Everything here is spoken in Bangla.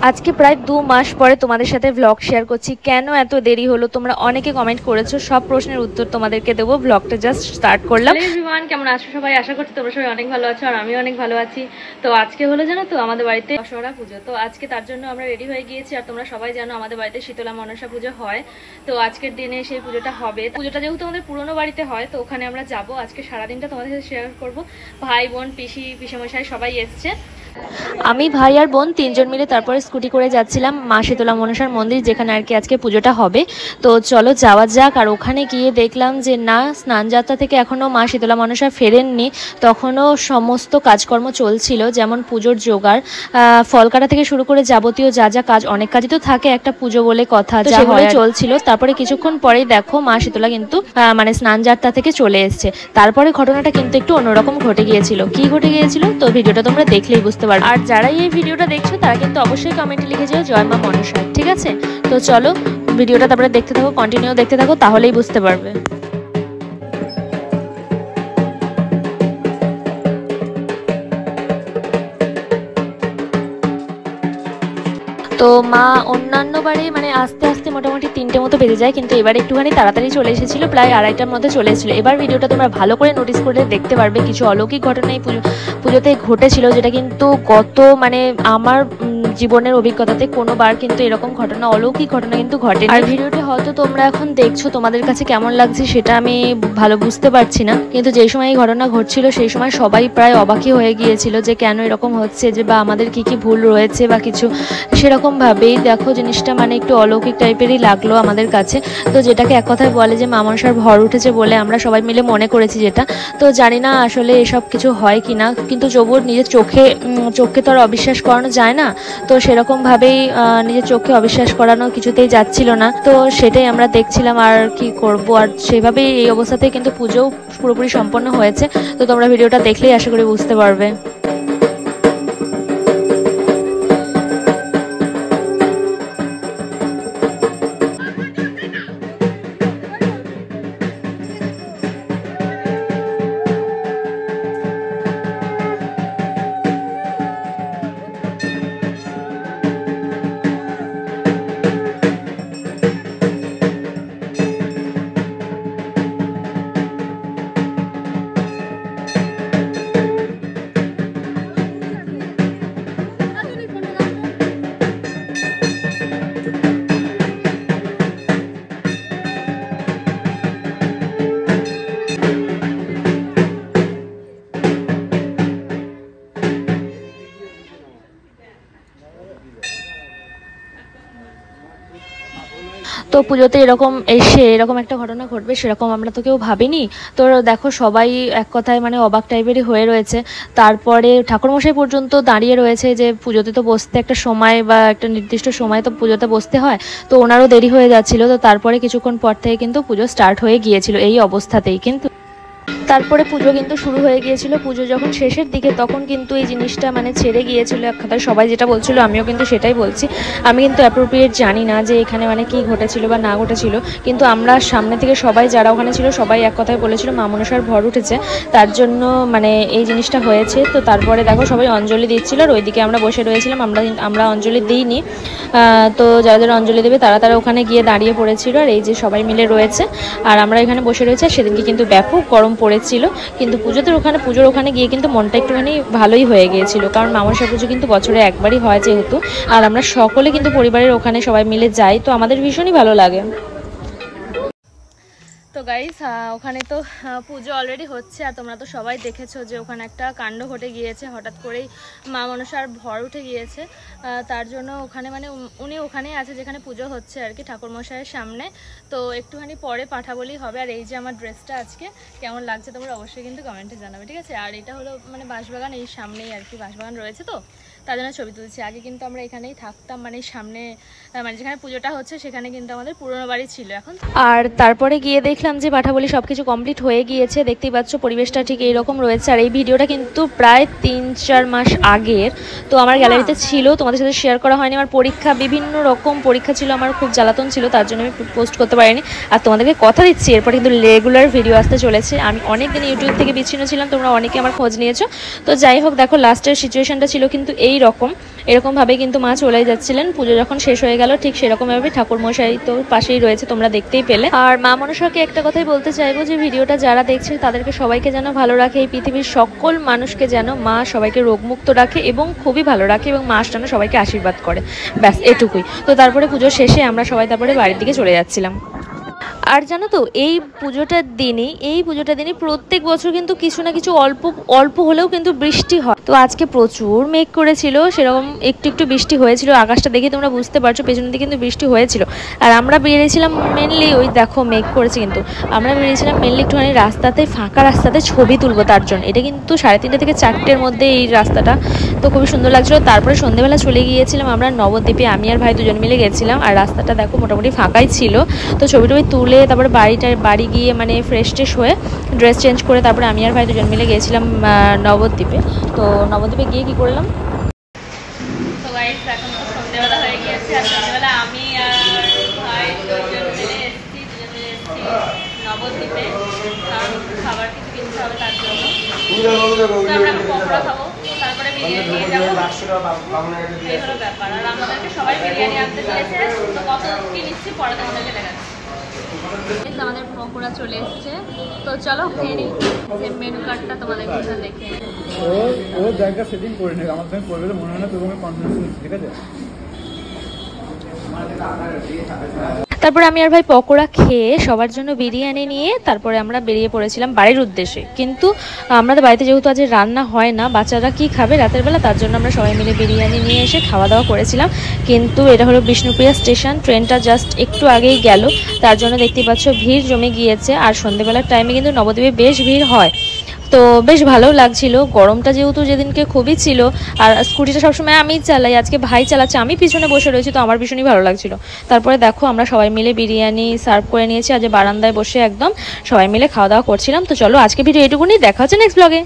আজকে প্রায় 2 মাস পরে তোমাদের সাথে ব্লগ শেয়ার করছি। কেন এত দেরি হলো তোমরা অনেকে কমেন্ট করেছো, সব প্রশ্নের উত্তর তোমাদেরকে দেবো। ব্লগটা জাস্ট স্টার্ট করলাম। হ্যালো এভরিওয়ান, কেমন আছো সবাই? আশা করছি তোমরা সবাই অনেক ভালো আছো আর আমিও অনেক ভালো আছি। তো আজকে হলো জানো তো আমাদের বাড়িতে দশহরা পুজো। তো আজকে তার জন্য আমরা রেডি হয়ে গিয়েছি। আর তোমরা সবাই জানো আমাদের বাড়িতে শীতলা মনসা পুজো হয়। তো আজকের দিনে সেই পুজোটা হবে। পুজোটা যেহেতু আমাদের পুরোনো বাড়িতে হয় তো ওখানে আমরা যাবো। আজকে সারাদিনটা তোমাদের সাথে শেয়ার করবো। ভাই বোন পিসি পিসেমশাই সবাই এসছে। আমি ভাই আর বোন তিনজন মিলে তারপরে স্কুটি করে যাচ্ছিলাম মা শীতলা মনসার মন্দির, যেখানে আর কি আজকে পুজোটা হবে। তো চলো যাওয়া যাক। আর ওখানে গিয়ে দেখলাম যে না, স্নানযাত্রা থেকে এখনও মা শীতলা মনসা ফেরেননি। তখনও সমস্ত কাজকর্ম চলছিল, যেমন পুজোর জোগাড়, ফল কাটা থেকে শুরু করে যাবতীয় যা যা কাজ, অনেক কাজই তো থাকে একটা পুজো বলে কথা, সেগুলোই চলছিল। তারপরে কিছুক্ষণ পরেই দেখো মা শীতলা কিন্তু মানে স্নানযাত্রা থেকে চলে এসছে। তারপরে ঘটনাটা কিন্তু একটু অন্যরকম ঘটে গিয়েছিল। কি ঘটে গিয়েছিল তো ভিডিওটা তোমরা দেখলেই বুঝতে পারবে। আর যারাই এই ভিডিওটা দেখছো তারা কিন্তু অবশ্যই কমেন্টে লিখে যাও জয় মা মনসা, ঠিক আছে? তো চলো ভিডিওটা তারপরে দেখতে থাকো, কন্টিনিউ দেখতে থাকো, তাহলেই বুঝতে পারবে। তো মা অন্যান্য বারে মানে আস্তে আস্তে মোটামুটি 3টে মতো বেজে যায়, কিন্তু এবার একটুখানি তাড়াতাড়ি চলে এসেছিল, প্রায় 2:30টার মধ্যে চলে এসেছিলো। এবার ভিডিওটা তোমরা ভালো করে নোটিস করলে দেখতে পারবে কিছু অলৌকিক ঘটনা এই পুজোতে ঘটেছিল, যেটা কিন্তু গত মানে আমার জীবনের অভিজ্ঞতাতে কোনোবার কিন্তু এরকম ঘটনা, অলৌকিক ঘটনা কিন্তু ঘটে। আর ভিডিওটি হয়তো তোমরা এখন দেখছো, তোমাদের কাছে কেমন লাগছে সেটা আমি ভালো বুঝতে পারছি না, কিন্তু যেই সময় এই ঘটনা ঘটছিল সেই সময় সবাই প্রায় অবাকই হয়ে গিয়েছিল যে কেন এরকম হচ্ছে, যে বা আমাদের কি কি ভুল রয়েছে বা কিছু সেরকম ভাবেই। দেখো জিনিসটা মানে একটু অলৌকিক টাইপেরই লাগলো আমাদের কাছে। তো যেটাকে এক কথায় বলে যে মা মনসার ভর উঠেছে বলে আমরা সবাই মিলে মনে করেছি যেটা। তো জানি না আসলে এসব কিছু হয় কি না, কিন্তু তবুও নিজের চোখকে তো আর অবিশ্বাস করানো যায় না। তো সেরকমভাবেই নিজের চোখকে অবিশ্বাস করানো কিছুতেই যাচ্ছিল না। তো সেটাই আমরা দেখছিলাম আর কি করব। আর সেভাবেই এই অবস্থাতেই কিন্তু পুজোও পুরোপুরি সম্পন্ন হয়েছে। তো তোমরা ভিডিওটা দেখলেই আশা করি বুঝতে পারবে। তো পুজোতে এরকম এসে এরকম একটা ঘটনা ঘটবে সেরকম আমরা তো কেউ ভাবিনি। তো দেখো সবাই এক কথায় মানে অবাক টাইপেরই হয়ে রয়েছে। তারপরে ঠাকুরমশাই পর্যন্ত দাঁড়িয়ে রয়েছে যে পুজোতে তো বসতে একটা সময় বা একটা নির্দিষ্ট সময় তো পুজোতে বসতে হয়। তো ওনারও দেরি হয়ে যাচ্ছিল। তো তারপরে কিছুক্ষণ পর থেকে কিন্তু পুজো স্টার্ট হয়ে গিয়েছিল এই অবস্থাতেই। কিন্তু তারপরে পুজো কিন্তু শুরু হয়ে গিয়েছিল। পুজো যখন শেষের দিকে তখন কিন্তু এই জিনিসটা মানে ছেড়ে গিয়েছিল এক কথায়। সবাই যেটা বলছিল আমিও কিন্তু সেটাই বলছি। আমি কিন্তু অ্যাপ্রোপ্রিয়েট জানি না যে এখানে মানে কি ঘটেছিল বা না ঘটেছিল, কিন্তু আমরা সামনে থেকে সবাই যারা ওখানে ছিল সবাই এক কথায় বলেছিল মা মনসার ভর উঠেছে, তার জন্য মানে এই জিনিসটা হয়েছে। তো তারপরে দেখো সবাই অঞ্জলি দিচ্ছিল আর ওইদিকে আমরা বসে রয়েছিলাম। আমরা অঞ্জলি দিইনি। তো যারা যারা অঞ্জলি দেবে তারা তারা ওখানে গিয়ে দাঁড়িয়ে পড়েছিল। আর এই যে সবাই মিলে রয়েছে আর আমরা এখানে বসে রয়েছে। সেদিনকে কিন্তু ব্যাপক গরম পড়েছিল, কিন্তু পুজোর ওখানে গিয়ে কিন্তু মনটা একটুখানি ভালোই হয়ে গিয়েছিল, কারণ মা মনসা পুজো কিন্তু বছরে একবারই হয় যেহেতু। আর আমরা সকলে কিন্তু পরিবারের ওখানে সবাই মিলে যাই, তো আমাদের ভীষণই ভালো লাগে। তো গাইস ওখানে তো পুজো অলরেডি হচ্ছে আর তোমরা তো সবাই দেখেছো যে ওখানে একটা কাণ্ড ঘটে গিয়েছে। হঠাৎ করেই মা মনসার ভর উঠে গিয়েছে। তার জন্য ওখানে মানে উনি ওখানেই আছে যেখানে পুজো হচ্ছে আর কি, ঠাকুরমশাইয়ের সামনে। তো একটুখানি পরে পাঠা বলেই হবে। আর এই যে আমার ড্রেসটা আজকে কেমন লাগছে তোমরা অবশ্যই কিন্তু কমেন্টে জানাবে, ঠিক আছে? আর এটা হলো মানে বাঁশবাগান, এই সামনেই আর কি বাঁশবাগান রয়েছে, তো তার জন্য ছবি তুলছি। আগে কিন্তু আমরা এখানেই থাকতাম, মানে সামনে মানে যেখানে পুজোটা হচ্ছে সেখানে কিন্তু আমাদের পুরনো বাড়ি ছিল এখন। আর তারপরে গিয়ে দেখলাম যে পাঠাবলি সব কিছু কমপ্লিট হয়ে গিয়েছে। দেখতেই পাচ্ছ পরিবেশটা ঠিক এইরকম রয়েছে। আর এই ভিডিওটা কিন্তু প্রায় 3-4 মাস আগের। তো আমার গ্যালারিতে ছিল, তোমাদের সাথে শেয়ার করা হয়নি। আমার পরীক্ষা, বিভিন্ন রকম পরীক্ষা ছিল, আমার খুব জ্বালাতন ছিল, তার জন্য আমি পোস্ট করতে পারিনি। আর তোমাদেরকে কথা দিচ্ছি এরপর কিন্তু রেগুলার ভিডিও আসতে চলেছে। আমি অনেক দিন ইউটিউব থেকে বিচ্ছিন্ন ছিলাম, তোমরা অনেকে আমার খোঁজ নিয়েছো। তো যাই হোক, দেখো লাস্টের সিচুয়েশনটা ছিল কিন্তু এই এরকমভাবে কিন্তু মা চলে যাচ্ছিলেন। পুজো যখন শেষ হয়ে গেল ঠিক সেরকমভাবে ঠাকুরমশাই তো পাশেই রয়েছে, তোমরা দেখতেই পেলে। আর মা মনসাকে একটা কথাই বলতে চাইবো যে ভিডিওটা যারা দেখছে তাদেরকে সবাইকে যেন ভালো রাখে, এই পৃথিবীর সকল মানুষকে যেন মা সবাইকে রোগমুক্ত রাখে এবং খুবই ভালো রাখে, এবং মা যেন সবাইকে আশীর্বাদ করে, ব্যাস এটুকুই। তো তারপরে পুজো শেষে আমরা সবাই তারপরে বাড়ির দিকে চলে যাচ্ছিলাম। আর জানো তো এই পুজোটার দিনই প্রত্যেক বছর কিন্তু কিছু না কিছু অল্প হলেও কিন্তু বৃষ্টি হয়। তো আজকে প্রচুর মেঘ করেছিল, সেরকম একটু বৃষ্টি হয়েছিল, আকাশটা দেখে তোমরা বুঝতে পারছো পেছনের দিকে কিন্তু বৃষ্টি হয়েছিল। আর আমরা বেরিয়েছিলাম মেনলি, ওই দেখো মেঘ করেছে কিন্তু আমরা বেরিয়েছিলাম মেনলি একটুখানি রাস্তাতে, ফাঁকা রাস্তাতে ছবি তুলবো তার জন্য। এটা কিন্তু 3:30 থেকে 4টের মধ্যে এই রাস্তাটা, তো খুবই সুন্দর লাগছিল। তারপরে সন্ধ্যেবেলা চলে গিয়েছিলাম আমরা নবদ্বীপে, আমি আর ভাই দুজন মিলে গেছিলাম। আর রাস্তাটা দেখো মোটামুটি ফাঁকাই ছিল। তো ছবি তুলে তারপরে বাড়ি গিয়ে মানে ফ্রেশ হয়ে ড্রেস চেঞ্জ করে তারপরে আমি আর ভাই দুজন মিলে গিয়েছিলাম নবদ্বীপে। তো নবদ্বীপে গিয়ে কি করলাম, তো গাইস এখন তো সন্ধ্যেবেলা হয়ে গিয়েছে, আর সন্ধ্যেবেলা আমি আর ভাই দুজন মিলে এসেছি নবদ্বীপে, কারণ খাবার কিছু কিনতে হবে তার জন্য। তো আমরা এখন পকোড়া খাবো, তারপরে বিরিয়ানি নিয়ে যাবো, এই হলো ব্যাপার। আর আমাদেরকে সবাই বিরিয়ানি আনতে দিয়েছে, তো কত কি নিচ্ছি পরে তোমাদেরকে দেখাচ্ছি। আমাদের পকোড়া চলে এসছে, তো চলো খেয়ে নিই। মেনু কার্ডটা তোমাদের দেখে ও জায়গা সেটিং করে নেবে, আমার সঙ্গে করবে মনে হয় না তোমাকে কনফিডেন্স, ঠিক আছে। তারপরে আমি আর ভাই পকোড়া খেয়ে সবার জন্য বিরিয়ানি নিয়ে তারপরে আমরা বেরিয়ে পড়েছিলাম বাড়ির উদ্দেশ্যে। কিন্তু আমাদের বাড়িতে যেহেতু আজ রান্না হয় না, বাচ্চারা কি খাবে রাতের বেলা, তার জন্য আমরা সবাই মিলে বিরিয়ানি নিয়ে এসে খাওয়া দাওয়া করেছিলাম। কিন্তু এটা হলো বিষ্ণুপ্রিয়া স্টেশন, ট্রেনটা জাস্ট একটু আগেই গেল, তার জন্য দেখতেই পাচ্ছ ভিড় জমে গিয়েছে। আর সন্ধ্যেবেলার টাইমে কিন্তু নবদ্বীপে বেশ ভিড় হয়, তো বেশ ভালো লাগছিল। গরমটা যেহেতু যেদিনকে খুবই ছিল, আর স্কুটিটা সবসময় আমি চালাই, আজকে ভাই চালাচ্ছে, আমি পিছনে বসে রয়েছি, তো আমার ভীষণই ভালো লাগছিল। তারপরে দেখো আমরা সবাই মিলে বিরিয়ানি সার্ভ করে নিয়েছি, আজ বারান্দায় বসে একদম সবাই মিলে খাওয়া দাওয়া করছিলাম। তো চলো আজকে ভিডিও এটুকুনি, দেখা হচ্ছে নেক্সট ব্লগে।